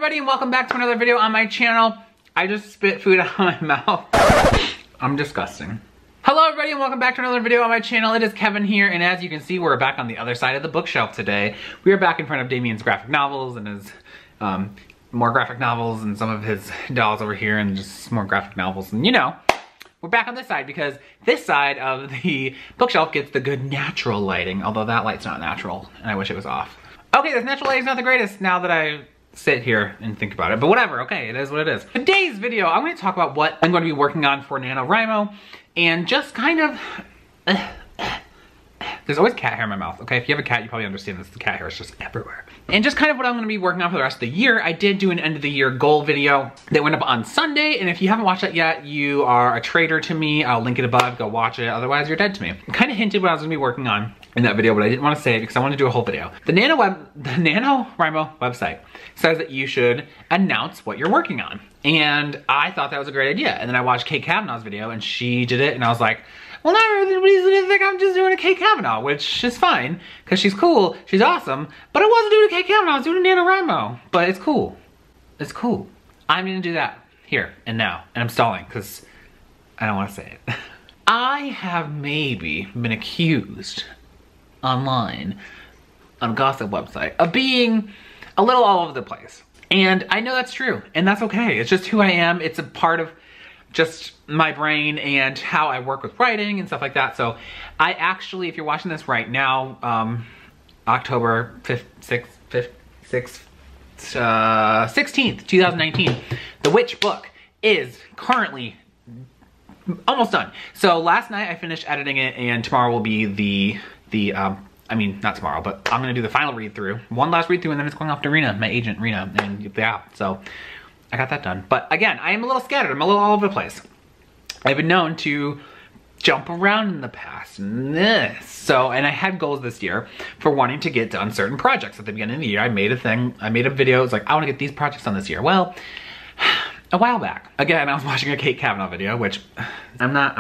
everybody and welcome back to another video on my channel. I just spit food out of my mouth. I'm disgusting. Hello everybody and welcome back to another video on my channel. It is Kevin here, and as you can see, we're back on the other side of the bookshelf today. We are back in front of Damien's graphic novels and his more graphic novels and some of his dolls over here and just more graphic novels. And you know, we're back on this side because this side of the bookshelf gets the good natural lighting, although that light's not natural and I wish it was off. Okay, this natural lighting's not the greatest now that I sit here and think about it, but whatever, okay, it is what it is. Today's video, I'm going to talk about what I'm going to be working on for NaNoWriMo and just kind of, there's always cat hair in my mouth, okay? If you have a cat, you probably understand this, the cat hair is just everywhere. And just kind of what I'm gonna be working on for the rest of the year. I did do an end of the year goal video that went up on Sunday, and if you haven't watched that yet, you are a traitor to me. I'll link it above, go watch it, otherwise you're dead to me. I kind of hinted what I was gonna be working on in that video, but I didn't want to say it because I want to do a whole video. The NaNoWriMo website says that you should announce what you're working on. And I thought that was a great idea. And then I watched Kate Kavanaugh's video and she did it and I was like, well, now everybody's gonna think I'm just doing a Kate Kavanaugh, which is fine, because she's cool, she's awesome, but I wasn't doing a Kate Kavanaugh, I was doing a NaNoWriMo. But it's cool. It's cool. I'm gonna do that here and now. And I'm stalling, because I don't want to say it. I have maybe been accused online on a gossip website of being a little all over the place. And I know that's true, and that's okay. It's just who I am. It's a part of just my brain and how I work with writing and stuff like that. So I actually, if you're watching this right now, October 16th, 2019, The Witch book is currently almost done. So last night I finished editing it and tomorrow will be I mean, not tomorrow, but I'm gonna do the final read through. One last read through and then it's going off to Rena, my agent Rena, and yeah, so I got that done. But again, I am a little scattered, I'm a little all over the place. I've been known to jump around in the past and this. So, and I had goals this year for wanting to get done certain projects. At the beginning of the year, I made a video, it's like, I wanna get these projects done this year. Well, a while back, again, I was watching a Kate Kavanaugh video, which I'm not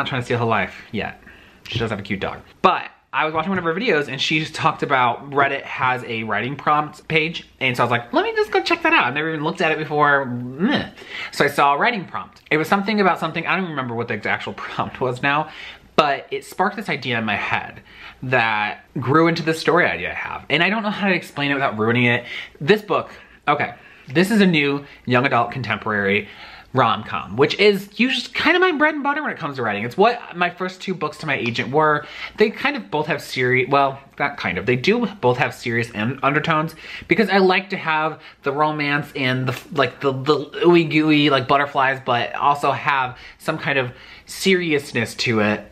trying to steal her life yet. She does have a cute dog. But I was watching one of her videos and she just talked about Reddit has a writing prompt page. And so I was like, let me just go check that out. I've never even looked at it before. Meh. So I saw a writing prompt. It was something about something, I don't even remember what the actual prompt was now, but it sparked this idea in my head that grew into the story idea I have. And I don't know how to explain it without ruining it. This book, okay, this is a new young adult contemporary rom-com, which is usually kind of my bread and butter when it comes to writing. It's what my first two books to my agent were. They kind of both have serious, well, not kind of, they do both have serious undertones because I like to have the romance and the ooey gooey like butterflies, but also have some kind of seriousness to it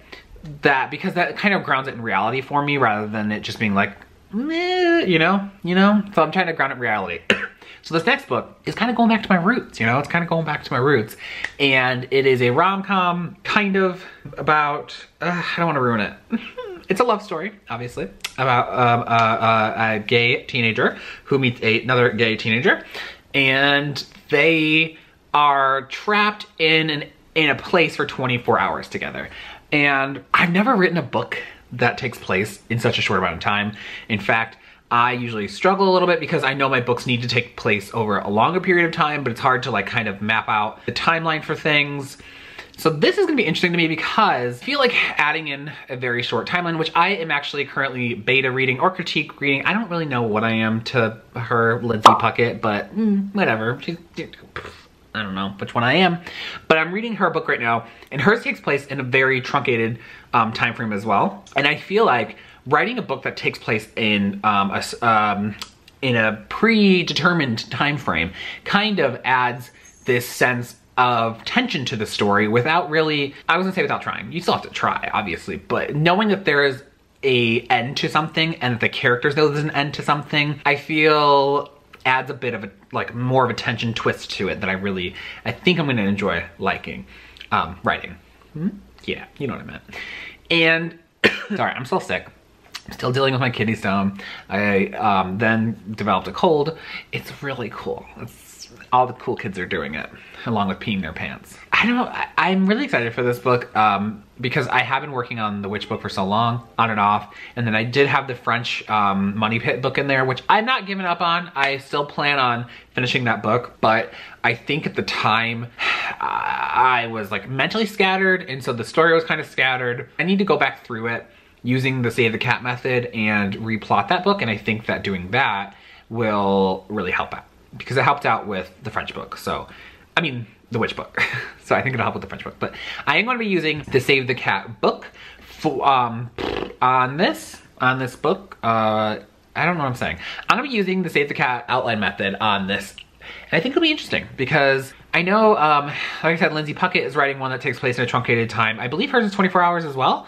because that kind of grounds it in reality for me rather than it just being like, meh, you know? So I'm trying to ground it in reality. So this next book is kind of going back to my roots, you know? It's kind of going back to my roots. And it is a rom-com kind of about, I don't want to ruin it. It's a love story, obviously, about a gay teenager who meets another gay teenager. And they are trapped in a place for 24 hours together. And I've never written a book that takes place in such a short amount of time. In fact, I usually struggle a little bit because I know my books need to take place over a longer period of time, but it's hard to like kind of map out the timeline for things. So this is gonna be interesting to me because I feel like adding in a very short timeline, which I am actually currently beta reading or critique reading. I don't really know what I am to her, Lindsay Puckett, but whatever. I don't know which one I am, but I'm reading her book right now and hers takes place in a very truncated time frame as well. And I feel like writing a book that takes place in a predetermined time frame kind of adds this sense of tension to the story without really, I was gonna say without trying. You still have to try, obviously, but knowing that there is an end to something and that the characters know there's an end to something, I feel adds a bit of a, like more of a tension twist to it that I think I'm gonna enjoy liking, writing. Yeah, you know what I meant. And, sorry, I'm still sick. Still dealing with my kidney stone. I then developed a cold. It's really cool. It's all the cool kids are doing it, along with peeing their pants. I don't know, I'm really excited for this book because I have been working on the witch book for so long, on and off, and then I did have the French Money Pit book in there, which I'm not giving up on. I still plan on finishing that book, but I think at the time I was like mentally scattered, and so the story was kind of scattered. I need to go back through it using the Save the Cat method and replot that book, and I think that doing that will really help out, because it helped out with the French book. So, I mean, the witch book. So I think it'll help with the French book. But I am going to be using the Save the Cat book for, on this book. I don't know what I'm saying. I'm going to be using the Save the Cat outline method on this. And I think it'll be interesting because I know, like I said, Lindsay Puckett is writing one that takes place in a truncated time. I believe hers is 24 hours as well.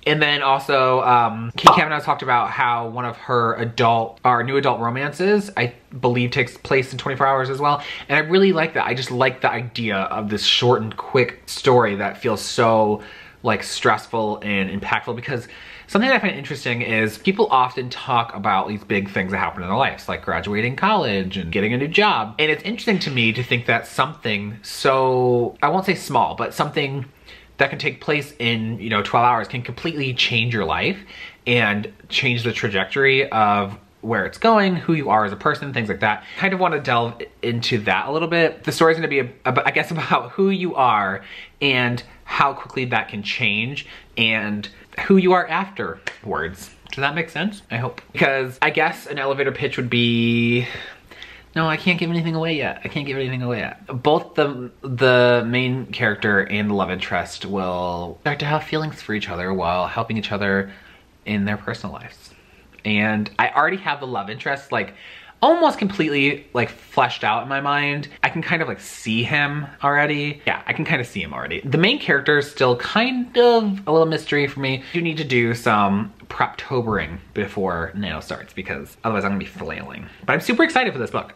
And then also, KevinTheWriter talked about how one of her new adult romances, I believe, takes place in 24 hours as well. And I really like that. I just like the idea of this short and quick story that feels so like stressful and impactful, because something that I find interesting is people often talk about these big things that happen in their lives, like graduating college and getting a new job. And it's interesting to me to think that something so, I won't say small, but something that can take place in, 12 hours can completely change your life and change the trajectory of where it's going, who you are as a person, things like that. Kind of want to delve into that a little bit. The story's going to be, I guess, about who you are and how quickly that can change and who you are afterwards. Does that make sense? I hope. Because I guess an elevator pitch would be... No, I can't give anything away yet. I can't give anything away yet. Both the main character and the love interest will start to have feelings for each other while helping each other in their personal lives. And I already have the love interest like almost completely like fleshed out in my mind. I can kind of like see him already. Yeah, I can kind of see him already. The main character is still kind of a little mystery for me. You need to do some Preptobering before Nano starts, because otherwise I'm gonna be flailing. But I'm super excited for this book.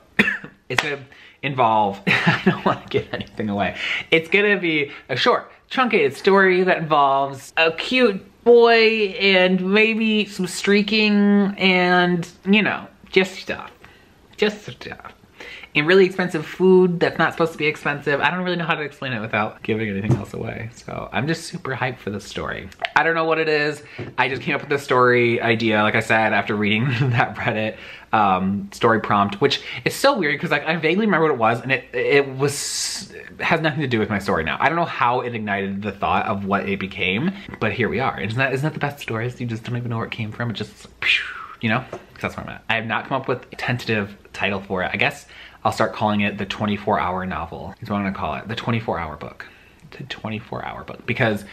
It's gonna involve, I don't wanna give anything away. It's gonna be a short, truncated story that involves a cute boy and maybe some streaking and, just stuff. Just stuff. And really expensive food that's not supposed to be expensive. I don't really know how to explain it without giving anything else away. So I'm just super hyped for this story. I don't know what it is. I just came up with the story idea, like I said, after reading that Reddit story prompt, which is so weird because like I vaguely remember what it was, and it has nothing to do with my story now. I don't know how it ignited the thought of what it became, but here we are. Isn't that the best stories? You just don't even know where it came from. It just, because that's where I'm at. I have not come up with a tentative title for it. I guess I'll start calling it the 24-hour novel. Is what I'm gonna call it. The 24-hour book. The 24-hour book. Because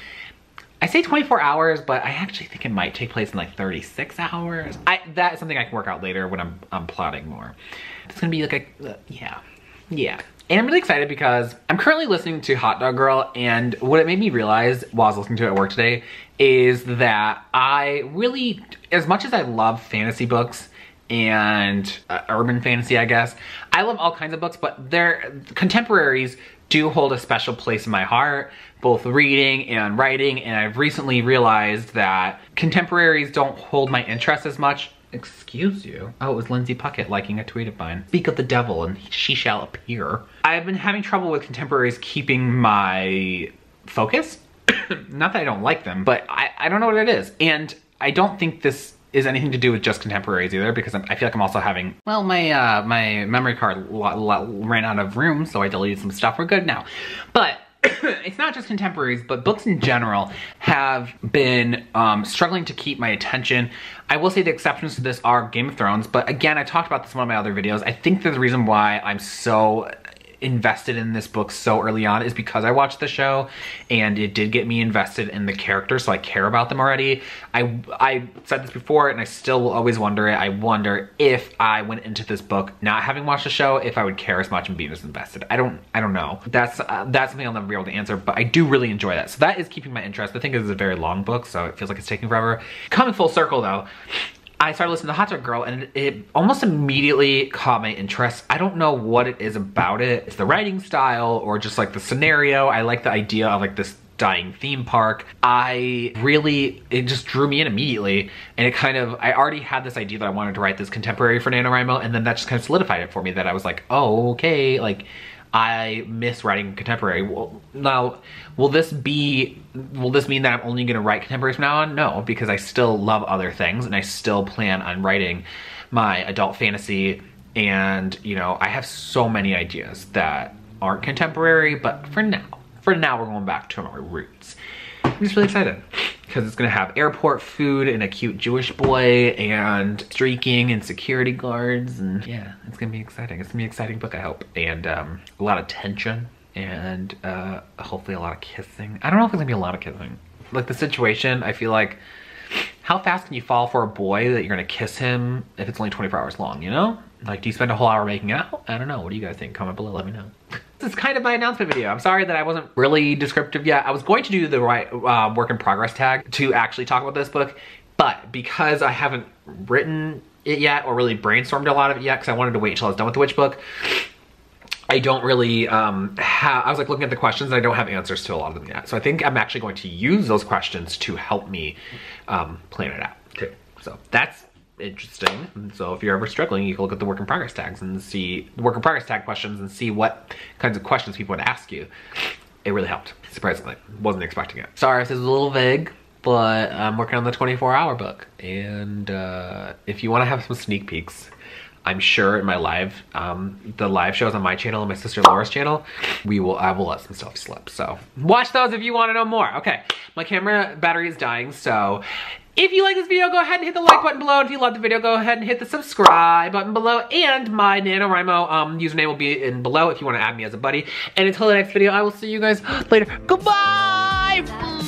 I say 24 hours, but I actually think it might take place in like 36 hours. That is something I can work out later when I'm plotting more. It's gonna be like yeah. And I'm really excited because I'm currently listening to Hot Dog Girl, and what it made me realize while I was listening to it at work today is that I really, as much as I love fantasy books and urban fantasy, I guess, I love all kinds of books, but their contemporaries do hold a special place in my heart, both reading and writing, and I've recently realized that contemporaries don't hold my interest as much. Excuse you? Oh, it was Lindsay Puckett liking a tweet of mine. Speak of the devil and she shall appear. I've been having trouble with contemporaries keeping my focus. Not that I don't like them, but I don't know what it is. And I don't think this is anything to do with just contemporaries either, because I feel like I'm also having, well, my memory card ran out of room, so I deleted some stuff. We're good now. But it's not just contemporaries, but books in general have been struggling to keep my attention. I will say the exceptions to this are Game of Thrones, but again, I talked about this in one of my other videos. I think that the reason why I'm so invested in this book so early on is because I watched the show and it did get me invested in the characters, so I care about them already. I said this before and I still will always wonder it. I wonder if I went into this book not having watched the show, if I would care as much and be as invested. I don't know. That's something I'll never be able to answer, but I do really enjoy that. So that is keeping my interest. I think it is a very long book, so it feels like it's taking forever. Coming full circle though, I started listening to Hot Dog Girl and it almost immediately caught my interest. I don't know what it is about it. It's the writing style or just like the scenario. I like the idea of like this dying theme park. It just drew me in immediately, and it kind of, I already had this idea that I wanted to write this contemporary for NaNoWriMo, and then that just kind of solidified it for me, that I was like, oh, okay, like, I miss writing contemporary. Well, now, will this mean that I'm only gonna write contemporaries from now on? No, because I still love other things, and I still plan on writing my adult fantasy, and, you know, I have so many ideas that aren't contemporary, but for now we're going back to our roots. I'm just really excited because it's gonna have airport food and a cute Jewish boy and streaking and security guards, and yeah, it's gonna be exciting. It's gonna be an exciting book, I hope, and a lot of tension and hopefully a lot of kissing. I don't know if it's gonna be a lot of kissing. Like the situation, I feel like, how fast can you fall for a boy that you're gonna kiss him if it's only 24 hours long, you know? Like, do you spend a whole hour making out? I don't know. What do you guys think? Comment below, let me know. This is kind of my announcement video. I'm sorry that I wasn't really descriptive yet. I was going to do the right work in progress tag to actually talk about this book, but because I haven't written it yet or really brainstormed a lot of it yet, because I wanted to wait until I was done with the witch book, I don't really I was like looking at the questions and I don't have answers to a lot of them yet. So I think I'm actually going to use those questions to help me plan it out too. So that's interesting. So if you're ever struggling, you can look at the work in progress tags and see the work in progress tag questions and see what kinds of questions people would ask you. It really helped, surprisingly. Wasn't expecting it. Sorry if this is a little vague, but I'm working on the 24-hour book. And if you want to have some sneak peeks, I'm sure in my live, the live shows on my channel and my sister Laura's channel, I will let some stuff slip. So watch those if you want to know more. Okay, my camera battery is dying, so if you like this video, go ahead and hit the like button below. If you love the video, go ahead and hit the subscribe button below. And my NaNoWriMo username will be in below if you want to add me as a buddy. And until the next video, I will see you guys later. Goodbye!